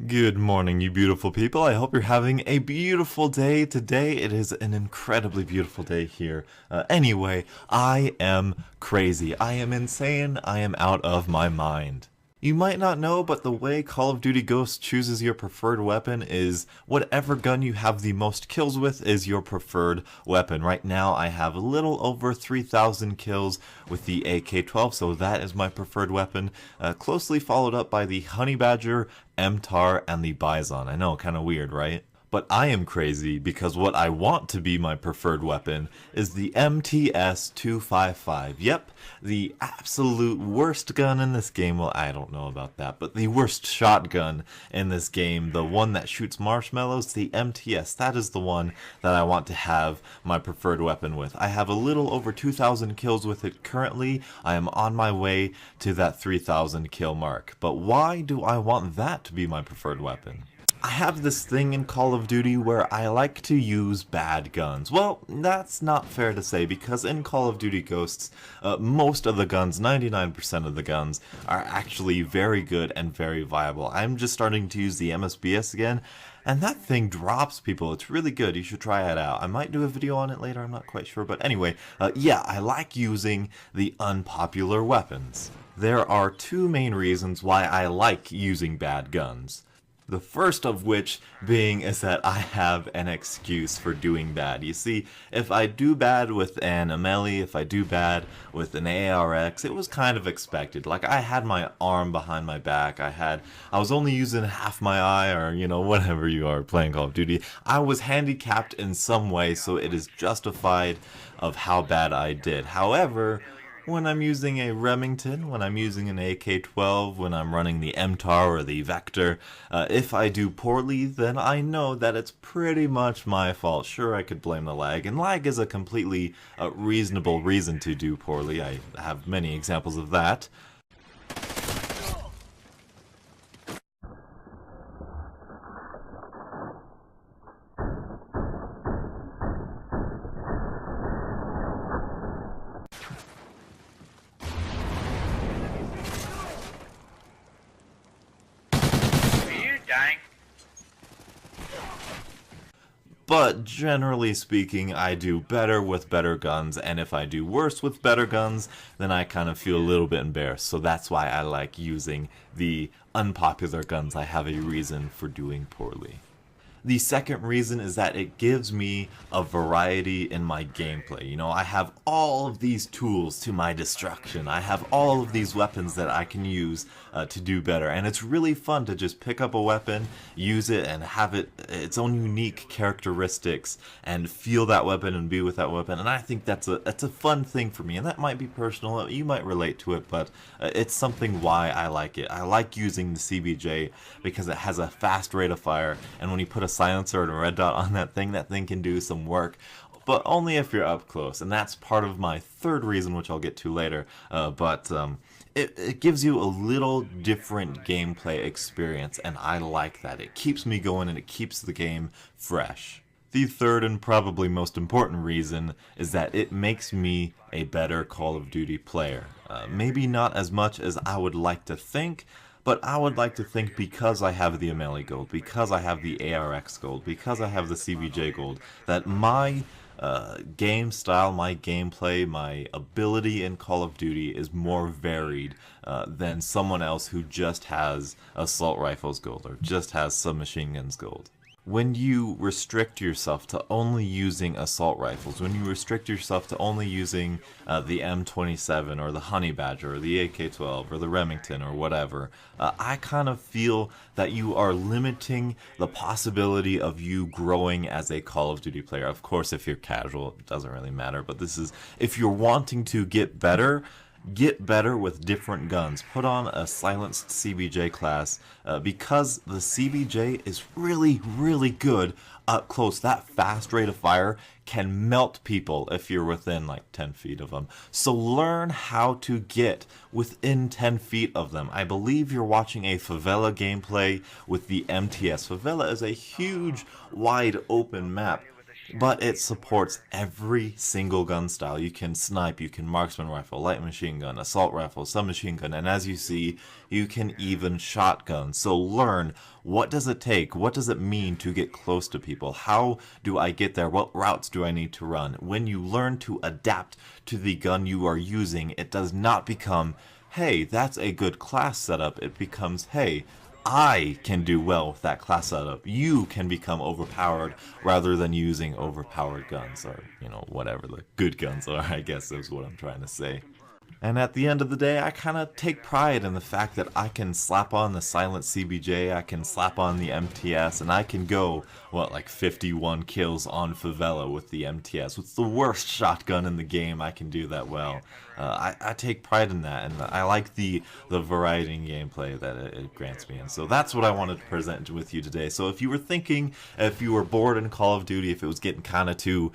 Good morning, you beautiful people. I hope you're having a beautiful day. Today it is an incredibly beautiful day here. Anyway, I am crazy. I am insane. I am out of my mind. You might not know, but the way Call of Duty Ghosts chooses your preferred weapon is whatever gun you have the most kills with is your preferred weapon. Right now I have a little over 3,000 kills with the AK-12, so that is my preferred weapon, closely followed up by the Honey Badger, MTAR, and the Bison. I know, kind of weird, right? But I am crazy because what I want to be my preferred weapon is the MTS-255. Yep, the absolute worst gun in this game. Well, I don't know about that, but the worst shotgun in this game, the one that shoots marshmallows, the MTS, that is the one that I want to have my preferred weapon with. I have a little over 2,000 kills with it currently. I am on my way to that 3,000 kill mark. But why do I want that to be my preferred weapon? I have this thing in Call of Duty where I like to use bad guns. Well, that's not fair to say because in Call of Duty Ghosts, most of the guns, 99% of the guns, are actually very good and very viable. I'm just starting to use the MSBS again, and that thing drops people. It's really good. You should try it out. I might do a video on it later. I'm not quite sure. But anyway, yeah, I like using the unpopular weapons. There are two main reasons why I like using bad guns. The first of which being is that I have an excuse for doing bad. You see, if I do bad with an melee, if I do bad with an ARX, it was kind of expected. Like, I had my arm behind my back, I was only using half my eye, or, you know, whatever you are playing Call of Duty. I was handicapped in some way, so it is justified of how bad I did. However, when I'm using a Remington, when I'm using an AK-12, when I'm running the MTAR or the Vector, if I do poorly, then I know that it's pretty much my fault. Sure, I could blame the lag, and lag is a completely reasonable reason to do poorly. I have many examples of that. But generally speaking, I do better with better guns, and if I do worse with better guns, then I kind of feel a little bit embarrassed. So that's why I like using the unpopular guns. I have a reason for doing poorly. The second reason is that it gives me a variety in my gameplay. You know, I have all of these tools to my destruction. I have all of these weapons that I can use to do better. And it's really fun to just pick up a weapon, use it, and have its own unique characteristics, and feel that weapon and be with that weapon. And I think that's a fun thing for me. And that might be personal. You might relate to it, but it's something why I like it. I like using the CBJ because it has a fast rate of fire, and when you put a silencer and a red dot on that thing can do some work, but only if you're up close. And that's part of my third reason, which I'll get to later, but it gives you a little different gameplay experience, and I like that. It keeps me going and it keeps the game fresh. The third and probably most important reason is that it makes me a better Call of Duty player. Maybe not as much as I would like to think, but I would like to think because I have the melee gold, because I have the ARX gold, because I have the CBJ gold, that my game style, my gameplay, my ability in Call of Duty is more varied than someone else who just has assault rifles gold or just has submachine guns gold. When you restrict yourself to only using assault rifles, when you restrict yourself to only using the M27 or the Honey Badger or the AK-12 or the Remington or whatever, I kind of feel that you are limiting the possibility of you growing as a Call of Duty player. Of course, if you're casual, it doesn't really matter, but this is, if you're wanting to get better with different guns. Put on a silenced CBJ class because the CBJ is really, really good up close. That fast rate of fire can melt people if you're within like 10 feet of them. So learn how to get within 10 feet of them. I believe you're watching a Favela gameplay with the MTS. Favela is a huge, wide open map. but it supports every single gun style. You can snipe, you can marksman rifle, light machine gun, assault rifle, submachine gun, and as you see, you can even shotgun. So learn, what does it take? What does it mean to get close to people? How do I get there? What routes do I need to run? When you learn to adapt to the gun you are using, it does not become, hey, that's a good class setup. It becomes, hey, I can do well with that class setup. You can become overpowered rather than using overpowered guns, or, whatever the good guns are, I guess is what I'm trying to say. And at the end of the day, I kind of take pride in the fact that I can slap on the silent CBJ, I can slap on the MTS, and I can go, like 51 kills on Favela with the MTS. With the worst shotgun in the game, I can do that well. I take pride in that, and I like the variety in gameplay that it grants me. And so that's what I wanted to present with you today. So if you were thinking, if you were bored in Call of Duty, if it was getting kind of too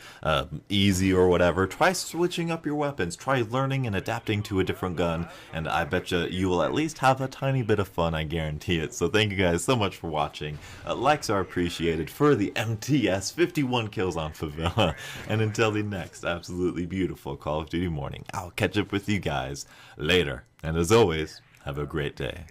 easy or whatever, try switching up your weapons. Try learning and adapting to a different gun, and I bet you will at least have a tiny bit of fun, I guarantee it. So thank you guys so much for watching. Likes are appreciated for the MTS, 51 kills on Favela. And until the next absolutely beautiful Call of Duty morning, I'll catch up with you guys later. And as always, have a great day.